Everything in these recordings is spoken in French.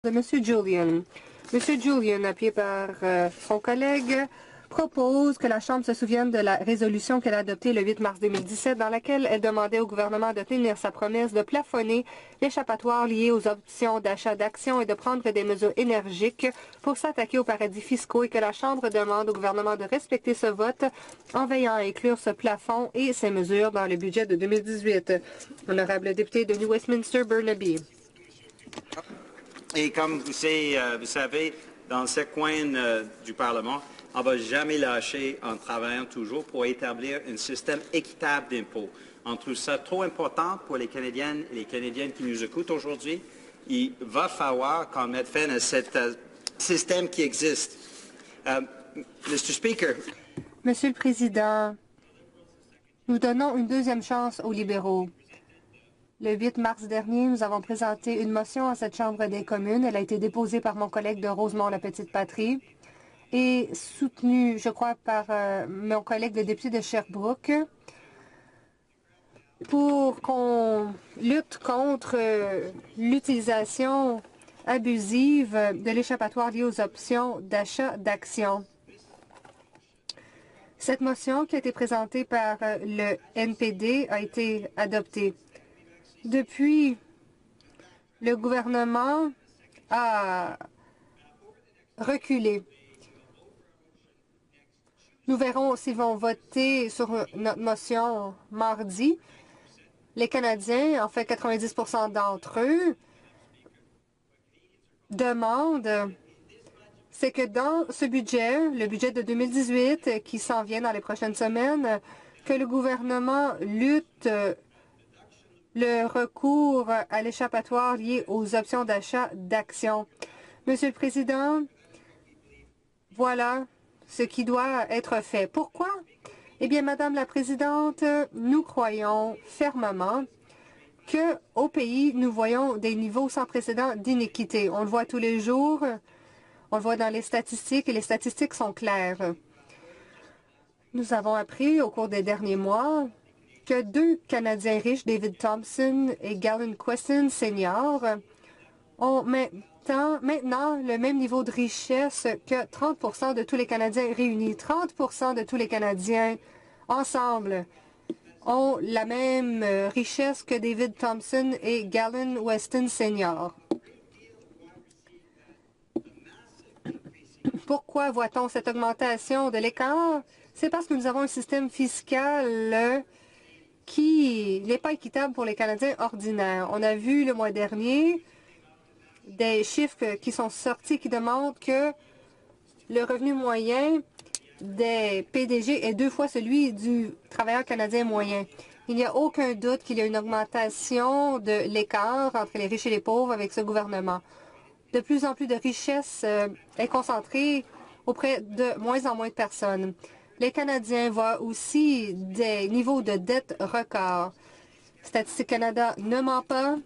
de M. Julian. M. Julian, appuyé par son collègue, propose que la Chambre se souvienne de la résolution qu'elle a adoptée le 8 mars 2017 dans laquelle elle demandait au gouvernement de tenir sa promesse de plafonner l'échappatoire lié aux options d'achat d'actions et de prendre des mesures énergiques pour s'attaquer aux paradis fiscaux et que la Chambre demande au gouvernement de respecter ce vote en veillant à inclure ce plafond et ces mesures dans le budget de 2018. Honorable député de New Westminster, Burnaby. Et comme vous savez, dans ce coin du Parlement, on ne va jamais lâcher en travaillant toujours pour établir un système équitable d'impôts. On trouve ça trop important pour les Canadiennes et les Canadiennes qui nous écoutent aujourd'hui. Il va falloir qu'on mette fin à ce système qui existe. Mr. Speaker. Monsieur le Président, nous donnons une deuxième chance aux libéraux. Le 8 mars dernier, nous avons présenté une motion à cette Chambre des communes. Elle a été déposée par mon collègue de Rosemont-la-Petite-Patrie et soutenue, je crois, par mon collègue le député de Sherbrooke pour qu'on lutte contre l'utilisation abusive de l'échappatoire lié aux options d'achat d'actions. Cette motion qui a été présentée par le NPD a été adoptée. Depuis, le gouvernement a reculé. Nous verrons s'ils vont voter sur notre motion mardi. Les Canadiens, en fait 90 d'entre eux, demandent, c'est que dans ce budget, le budget de 2018 qui s'en vient dans les prochaines semaines, que le gouvernement lutte le recours à l'échappatoire lié aux options d'achat d'actions. Monsieur le Président, voilà ce qui doit être fait. Pourquoi? Eh bien, Madame la Présidente, nous croyons fermement qu'au pays, nous voyons des niveaux sans précédent d'inéquité. On le voit tous les jours, on le voit dans les statistiques et les statistiques sont claires. Nous avons appris au cours des derniers mois que deux Canadiens riches, David Thompson et Galen Quesson Senior, ont maintenant le même niveau de richesse que 30 de tous les Canadiens réunis. 30 de tous les Canadiens ensemble ont la même richesse que David Thompson et Galen Weston Senior. Pourquoi voit-on cette augmentation de l'écart? C'est parce que nous avons un système fiscal qui n'est pas équitable pour les Canadiens ordinaires. On a vu le mois dernier des chiffres qui sont sortis qui demandent que le revenu moyen des PDG est 2 fois celui du travailleur canadien moyen. Il n'y a aucun doute qu'il y a une augmentation de l'écart entre les riches et les pauvres avec ce gouvernement. De plus en plus de richesse est concentrée auprès de moins en moins de personnes. Les Canadiens voient aussi des niveaux de dette records. Statistique Canada ne ment pas.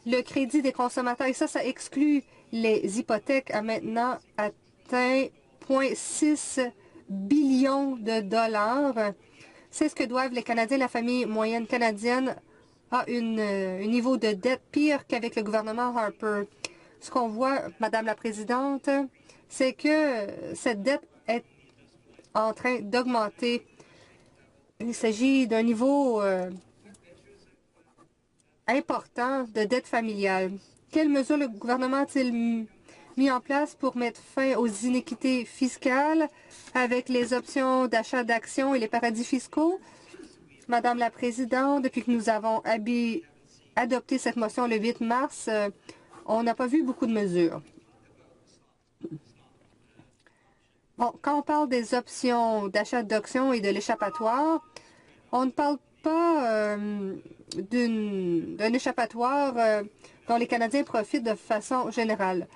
Le crédit des consommateurs, et ça exclut les hypothèques, a maintenant atteint 0,6 billions de dollars. C'est ce que doivent les Canadiens. La famille moyenne canadienne a un niveau de dette pire qu'avec le gouvernement Harper. Ce qu'on voit, Madame la Présidente, c'est que cette dette est en train d'augmenter. Il s'agit d'un niveau important de dette familiale. Quelles mesures le gouvernement a-t-il mis en place pour mettre fin aux inéquités fiscales avec les options d'achat d'actions et les paradis fiscaux? Madame la Présidente, depuis que nous avons adopté cette motion le 8 mars, on n'a pas vu beaucoup de mesures. Bon, quand on parle des options d'achat d'actions et de l'échappatoire, on ne parle pas d'un échappatoire dont les Canadiens profitent de façon générale.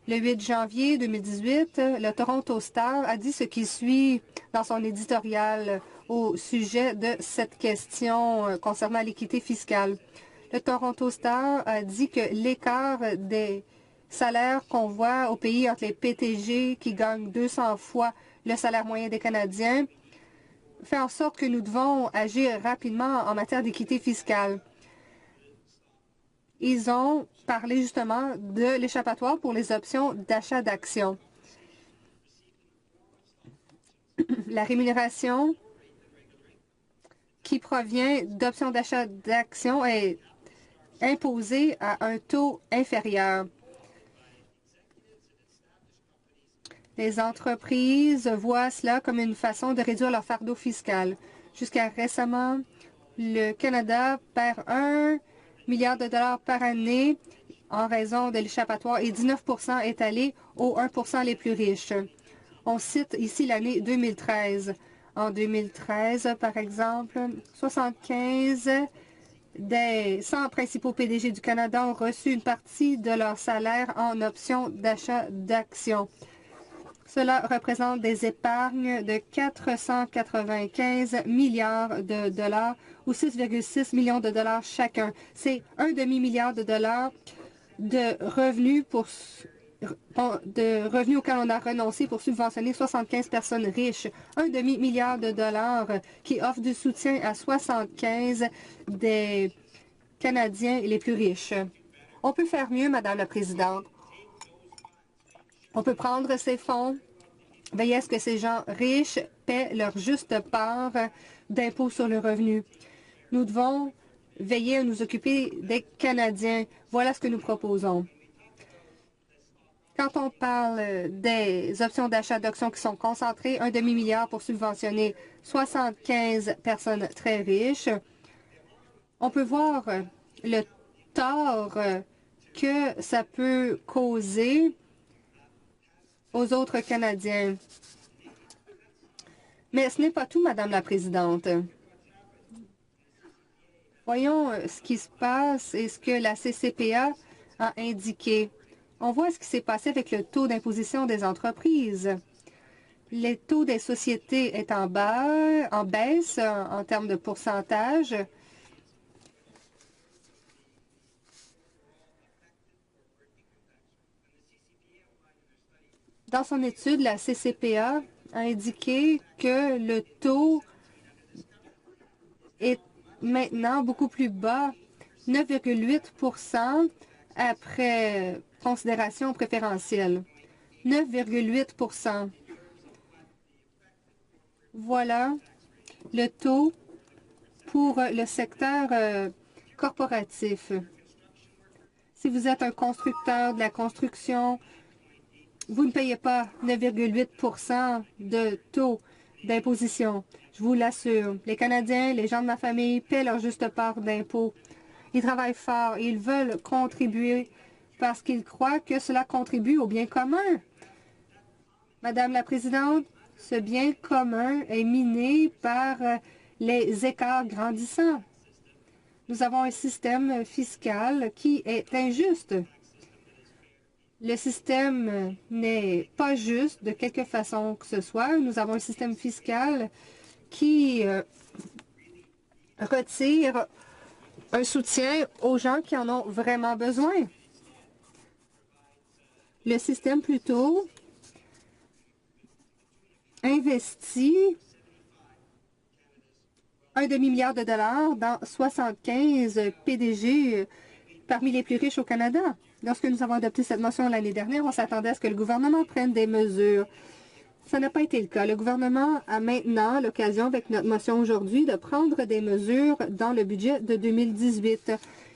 Le 8 janvier 2018, le Toronto Star a dit ce qui suit dans son éditorial au sujet de cette question concernant l'équité fiscale. Le Toronto Star a dit que l'écart des salaires qu'on voit au pays entre les PTG qui gagnent 200 fois le salaire moyen des Canadiens fait en sorte que nous devons agir rapidement en matière d'équité fiscale. Ils ont parlé justement de l'échappatoire pour les options d'achat d'actions. La rémunération qui provient d'options d'achat d'actions est imposée à un taux inférieur. Les entreprises voient cela comme une façon de réduire leur fardeau fiscal. Jusqu'à récemment, le Canada perd 1 milliard de dollars par année en raison de l'échappatoire et 19 est allé aux 1 les plus riches. On cite ici l'année 2013. En 2013, par exemple, 75 des 100 principaux PDG du Canada ont reçu une partie de leur salaire en options d'achat d'actions. Cela représente des épargnes de 495 milliards de dollars ou 6,6 millions de dollars chacun. C'est un demi-milliard de dollars de revenus auxquels on a renoncé pour subventionner 75 personnes riches. Un demi-milliard de dollars qui offre du soutien à 75 des Canadiens les plus riches. On peut faire mieux, Madame la Présidente. On peut prendre ces fonds, veiller à ce que ces gens riches paient leur juste part d'impôts sur le revenu. Nous devons veiller à nous occuper des Canadiens. Voilà ce que nous proposons. Quand on parle des options d'achat d'actions qui sont concentrées, un demi-milliard pour subventionner 75 personnes très riches, on peut voir le tort que ça peut causer aux autres Canadiens. Mais ce n'est pas tout, Madame la Présidente. Voyons ce qui se passe et ce que la CCPA a indiqué. On voit ce qui s'est passé avec le taux d'imposition des entreprises. Le taux des sociétés est en baisse en termes de pourcentage. Dans son étude, la CCPA a indiqué que le taux est maintenant beaucoup plus bas, 9,8 après considération préférentielle. 9,8 Voilà le taux pour le secteur corporatif. Si vous êtes un constructeur de la construction, vous ne payez pas 9,8 de taux d'imposition. Je vous l'assure. Les Canadiens, les gens de ma famille paient leur juste part d'impôts. Ils travaillent fort et ils veulent contribuer parce qu'ils croient que cela contribue au bien commun. Madame la Présidente, ce bien commun est miné par les écarts grandissants. Nous avons un système fiscal qui est injuste. Le système n'est pas juste de quelque façon que ce soit. Nous avons un système fiscal qui retire un soutien aux gens qui en ont vraiment besoin. Le système plutôt investit un demi-milliard de dollars dans 75 PDG parmi les plus riches au Canada. Lorsque nous avons adopté cette motion l'année dernière, on s'attendait à ce que le gouvernement prenne des mesures. Ça n'a pas été le cas. Le gouvernement a maintenant l'occasion, avec notre motion aujourd'hui, de prendre des mesures dans le budget de 2018.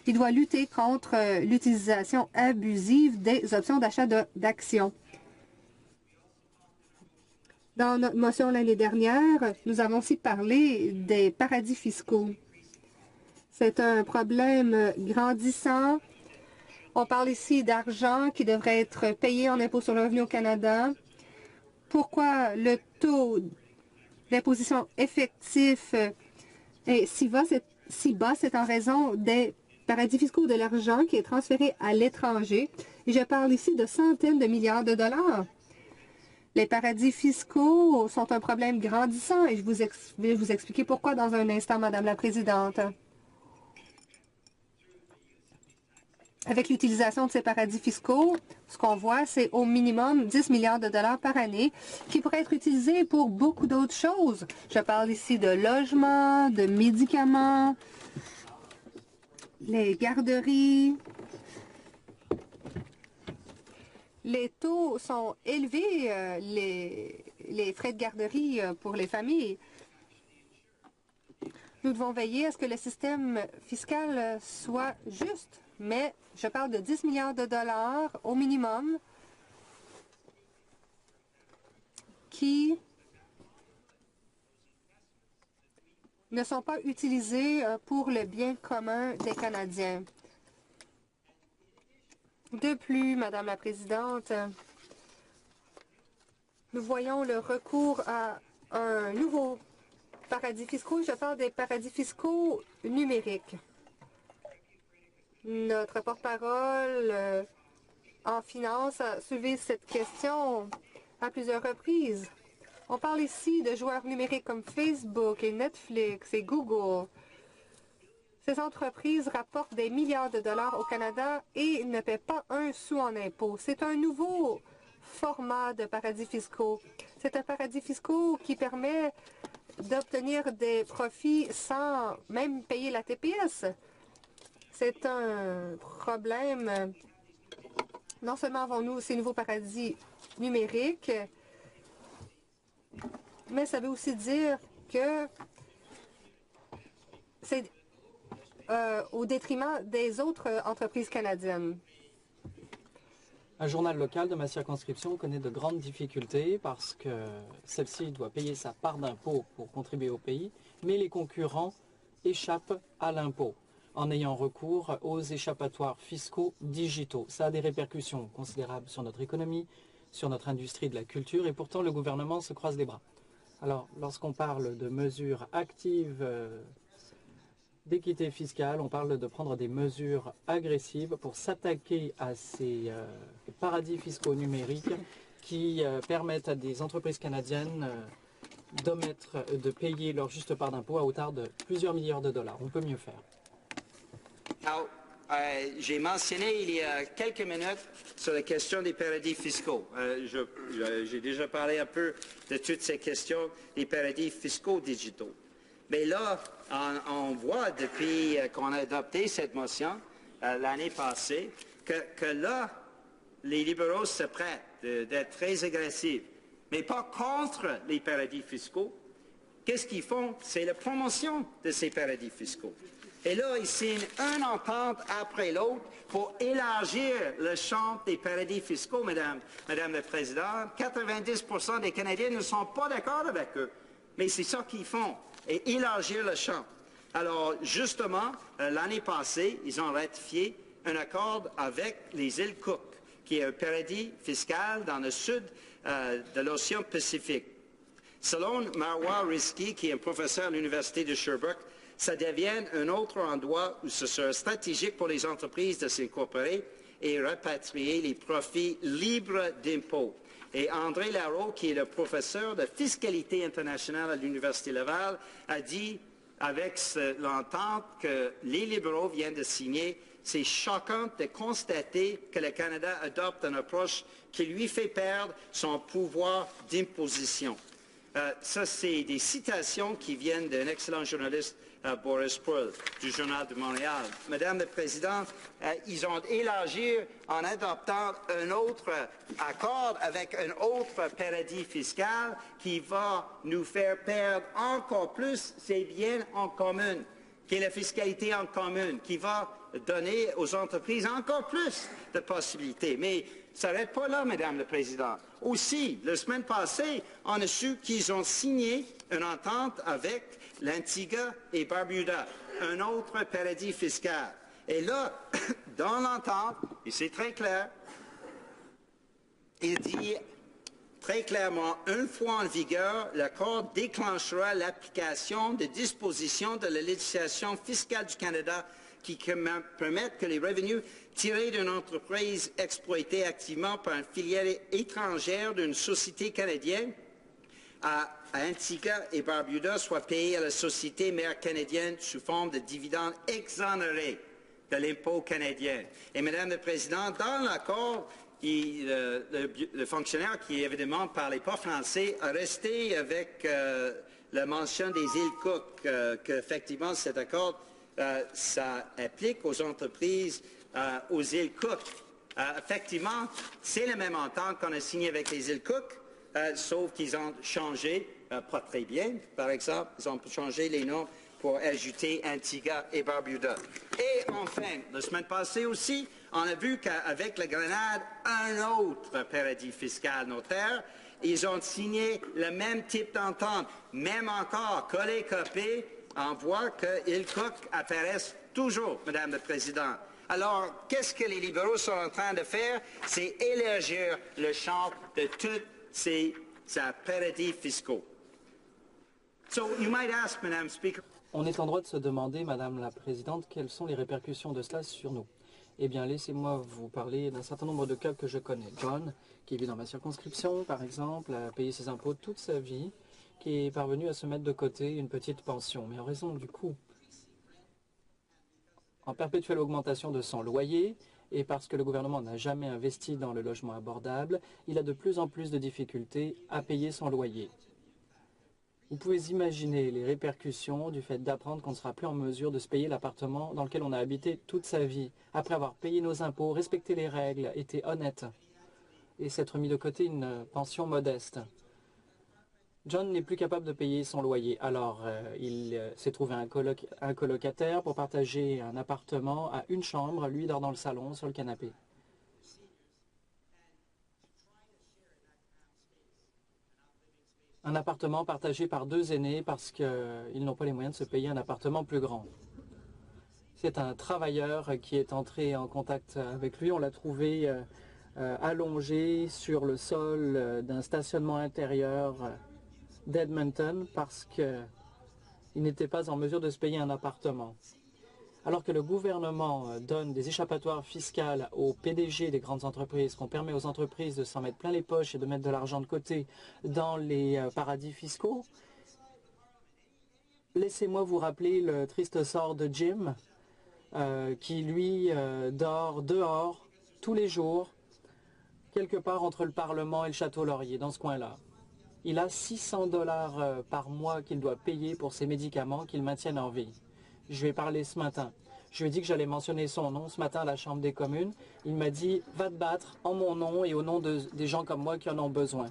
Il doit lutter contre l'utilisation abusive des options d'achat d'actions. Dans notre motion l'année dernière, nous avons aussi parlé des paradis fiscaux. C'est un problème grandissant. On parle ici d'argent qui devrait être payé en impôt sur le revenu au Canada. Pourquoi le taux d'imposition effectif est si bas? C'est en raison des paradis fiscaux, de l'argent qui est transféré à l'étranger. Et je parle ici de centaines de milliards de dollars. Les paradis fiscaux sont un problème grandissant et je vais vous expliquer pourquoi dans un instant, Madame la Présidente. Avec l'utilisation de ces paradis fiscaux, ce qu'on voit, c'est au minimum 10 milliards de dollars par année qui pourraient être utilisés pour beaucoup d'autres choses. Je parle ici de logements, de médicaments, les garderies. Les taux sont élevés, les frais de garderie pour les familles. Nous devons veiller à ce que le système fiscal soit juste, mais je parle de 10 milliards de dollars au minimum qui ne sont pas utilisés pour le bien commun des Canadiens. De plus, Madame la Présidente, nous voyons le recours à un nouveau paradis fiscaux. Je parle des paradis fiscaux numériques. Notre porte-parole en finance a soulevé cette question à plusieurs reprises. On parle ici de joueurs numériques comme Facebook et Netflix et Google. Ces entreprises rapportent des milliards de dollars au Canada et ne paient pas un sou en impôts. C'est un nouveau format de paradis fiscaux. C'est un paradis fiscaux qui permet d'obtenir des profits sans même payer la TPS. C'est un problème. Non seulement avons-nous ces nouveaux paradis numériques, mais ça veut aussi dire que c'est au détriment des autres entreprises canadiennes. Un journal local de ma circonscription connaît de grandes difficultés parce que celle-ci doit payer sa part d'impôt pour contribuer au pays, mais les concurrents échappent à l'impôt en ayant recours aux échappatoires fiscaux digitaux. Ça a des répercussions considérables sur notre économie, sur notre industrie de la culture, et pourtant le gouvernement se croise les bras. Alors, lorsqu'on parle de mesures actives d'équité fiscale, on parle de prendre des mesures agressives pour s'attaquer à ces paradis fiscaux numériques qui permettent à des entreprises canadiennes de payer leur juste part d'impôt à hauteur de plusieurs milliards de dollars. On peut mieux faire. J'ai mentionné il y a quelques minutes sur la question des paradis fiscaux. J'ai déjà parlé un peu de toutes ces questions des paradis fiscaux digitaux. Mais là, on voit depuis qu'on a adopté cette motion l'année passée que là, les libéraux se prêtent d'être très agressifs, mais pas contre les paradis fiscaux. Qu'est-ce qu'ils font? C'est la promotion de ces paradis fiscaux. Et là, ils signent une entente après l'autre pour élargir le champ des paradis fiscaux, Madame la Présidente. 90% des Canadiens ne sont pas d'accord avec eux, mais c'est ça qu'ils font, et élargir le champ. Alors, justement, l'année passée, ils ont ratifié un accord avec les îles Cook, qui est un paradis fiscal dans le sud de l'océan Pacifique. Selon Marwa Rizki, qui est un professeur à l'Université de Sherbrooke, ça devient un autre endroit où ce sera stratégique pour les entreprises de s'incorporer et rapatrier les profits libres d'impôts. Et André Larreau, qui est le professeur de fiscalité internationale à l'Université Laval, a dit, avec l'entente que les libéraux viennent de signer, c'est choquant de constater que le Canada adopte une approche qui lui fait perdre son pouvoir d'imposition. Ça, c'est des citations qui viennent d'un excellent journaliste, Boris Pearl, du Journal de Montréal. Madame la Présidente, ils ont élargi en adoptant un autre accord avec un autre paradis fiscal qui va nous faire perdre encore plus ces biens en commun, qui est la fiscalité en commun, qui va donner aux entreprises encore plus de possibilités. Mais ça n'arrête pas là, Madame la Présidente. Aussi, la semaine passée, on a su qu'ils ont signé une entente avec l'Antigua et Barbuda, un autre paradis fiscal. Et là, dans l'entente, et c'est très clair, il dit très clairement, une fois en vigueur, l'accord déclenchera l'application des dispositions de la législation fiscale du Canada qui permettent que les revenus tirés d'une entreprise exploitée activement par une filiale étrangère d'une société canadienne à Antigua et Barbuda soient payés à la société mère canadienne sous forme de dividendes exonérés de l'impôt canadien. Et Madame la Présidente, dans l'accord, le fonctionnaire qui évidemment ne parlait pas français a resté avec la mention des îles Cook, qu'effectivement cet accord ça applique aux entreprises aux îles Cook. Effectivement, c'est la même entente qu'on a signée avec les îles Cook, sauf qu'ils ont changé, pas très bien, par exemple, ils ont changé les noms pour ajouter Antigua et Barbuda. Et enfin, la semaine passée aussi, on a vu qu'avec la Grenade, un autre paradis fiscal notaire, ils ont signé le même type d'entente. Même encore, collé-copé, on voit que îles Cook apparaissent toujours, Madame la Présidente. Alors, qu'est-ce que les libéraux sont en train de faire? C'est élargir le champ de tous ces paradis fiscaux. So, you might ask, Madame Speaker. On est en droit de se demander, Madame la Présidente, quelles sont les répercussions de cela sur nous. Eh bien, laissez-moi vous parler d'un certain nombre de cas que je connais. John, qui vit dans ma circonscription, par exemple, a payé ses impôts toute sa vie, qui est parvenu à se mettre de côté une petite pension. Mais en raison du coût en perpétuelle augmentation de son loyer, et parce que le gouvernement n'a jamais investi dans le logement abordable, il a de plus en plus de difficultés à payer son loyer. Vous pouvez imaginer les répercussions du fait d'apprendre qu'on ne sera plus en mesure de se payer l'appartement dans lequel on a habité toute sa vie, après avoir payé nos impôts, respecté les règles, été honnête, et s'être mis de côté une pension modeste. John n'est plus capable de payer son loyer, alors il s'est trouvé un colocataire pour partager un appartement à une chambre. Lui dort dans le salon, sur le canapé. Un appartement partagé par deux aînés parce qu'ils n'ont pas les moyens de se payer un appartement plus grand. C'est un travailleur qui est entré en contact avec lui. On l'a trouvé allongé sur le sol d'un stationnement intérieur d'Edmonton parce qu'il n'était pas en mesure de se payer un appartement. Alors que le gouvernement donne des échappatoires fiscales aux PDG des grandes entreprises, qu'on permet aux entreprises de s'en mettre plein les poches et de mettre de l'argent de côté dans les paradis fiscaux, laissez-moi vous rappeler le triste sort de Jim, qui lui dort dehors tous les jours, quelque part entre le Parlement et le Château Laurier, dans ce coin-là. Il a 600 $ par mois qu'il doit payer pour ses médicaments qu'il maintienne en vie. Je lui ai parlé ce matin. Je lui ai dit que j'allais mentionner son nom ce matin à la Chambre des communes. Il m'a dit « Va te battre en mon nom et au nom des gens comme moi qui en ont besoin ».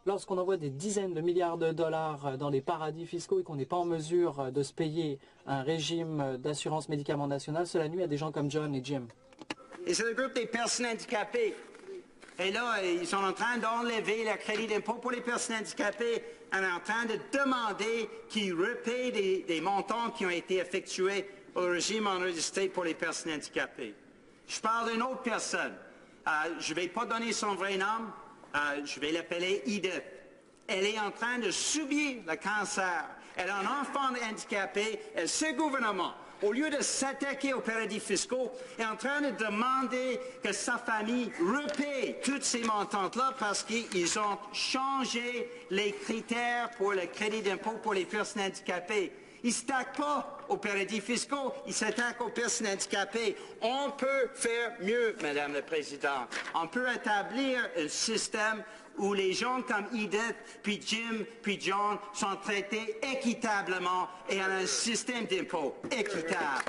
Lorsqu'on envoie des dizaines de milliards de dollars dans des paradis fiscaux et qu'on n'est pas en mesure de se payer un régime d'assurance médicaments national, cela nuit à des gens comme John et Jim. Et c'est le groupe des personnes handicapées. Et là, ils sont en train d'enlever le crédit d'impôt pour les personnes handicapées. On est en train de demander qu'ils repaient des montants qui ont été effectués au régime enregistré pour les personnes handicapées. Je parle d'une autre personne. Je ne vais pas donner son vrai nom. Je vais l'appeler Edith. Elle est en train de subir le cancer. Elle a un enfant handicapé. Et ce gouvernement, au lieu de s'attaquer aux paradis fiscaux, est en train de demander que sa famille repaie toutes ces montants-là parce qu'ils ont changé les critères pour le crédit d'impôt pour les personnes handicapées. Ils ne s'attaquent pas aux paradis fiscaux, ils s'attaquent aux personnes handicapées. On peut faire mieux, Madame la Présidente. On peut établir un système où les gens comme Edith, puis Jim, puis John sont traités équitablement et on a un système d'impôt équitable.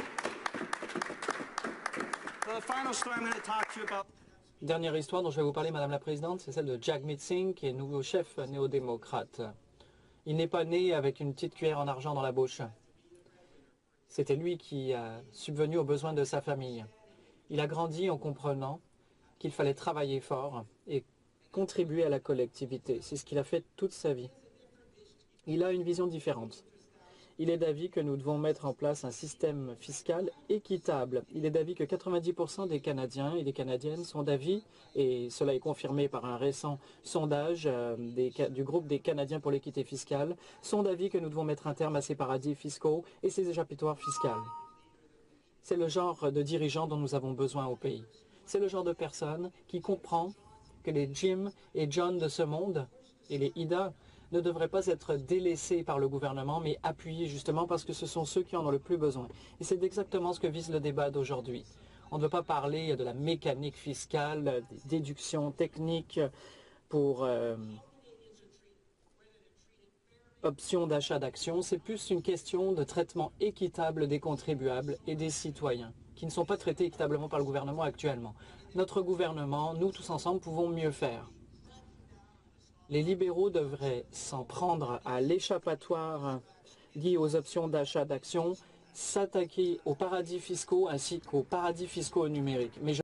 Dernière histoire dont je vais vous parler, Madame la Présidente, c'est celle de Jagmeet Singh, qui est nouveau chef néo-démocrate. Il n'est pas né avec une petite cuillère en argent dans la bouche. C'était lui qui a subvenu aux besoins de sa famille. Il a grandi en comprenant qu'il fallait travailler fort et contribuer à la collectivité. C'est ce qu'il a fait toute sa vie. Il a une vision différente. Il est d'avis que nous devons mettre en place un système fiscal équitable. Il est d'avis que 90% des Canadiens et des Canadiennes sont d'avis, et cela est confirmé par un récent sondage du groupe des Canadiens pour l'équité fiscale, sont d'avis que nous devons mettre un terme à ces paradis fiscaux et ces échappatoires fiscales. C'est le genre de dirigeants dont nous avons besoin au pays. C'est le genre de personne qui comprend que les Jim et John de ce monde et les Ida ne devraient pas être délaissés par le gouvernement, mais appuyés justement parce que ce sont ceux qui en ont le plus besoin. Et c'est exactement ce que vise le débat d'aujourd'hui. On ne veut pas parler de la mécanique fiscale, des déductions techniques pour option d'achat d'actions, c'est plus une question de traitement équitable des contribuables et des citoyens, qui ne sont pas traités équitablement par le gouvernement actuellement. Notre gouvernement, nous tous ensemble, pouvons mieux faire. Les libéraux devraient s'en prendre à l'échappatoire lié aux options d'achat d'actions, s'attaquer aux paradis fiscaux ainsi qu'aux paradis fiscaux numériques. Mais